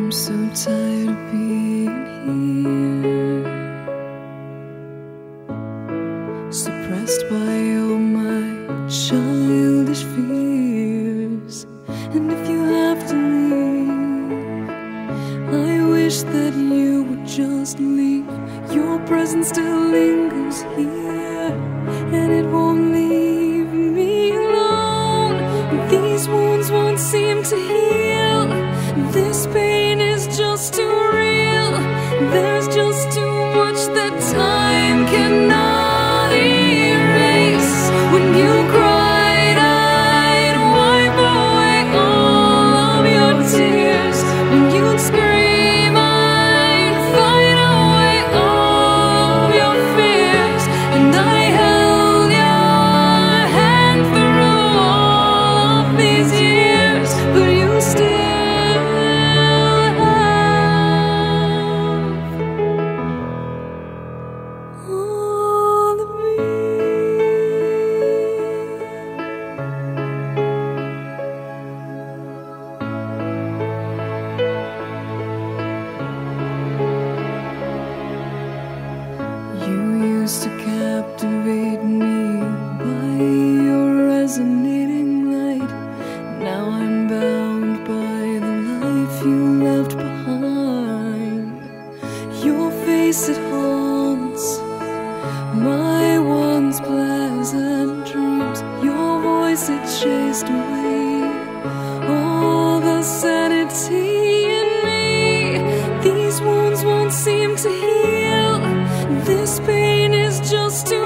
I'm so tired of being here, suppressed by all my childish fears. And if you have to leave, I wish that you would just leave. Your presence still lingers here, and it won't leave me alone. These wounds won't seem to heal. This pain is just too real. There's just too much that time cannot erase. When you cried, I'd wipe away all of your tears. When you'd scream, I'd fight away all of your fears. And I held your hand through all of these years, but you still used to captivate me by your resonating light. Now I'm bound by the life you left behind. Your face, it haunts my once pleasant dreams. Your voice, it chased away all the sanity in me. These wounds won't seem to heal. This pain is just too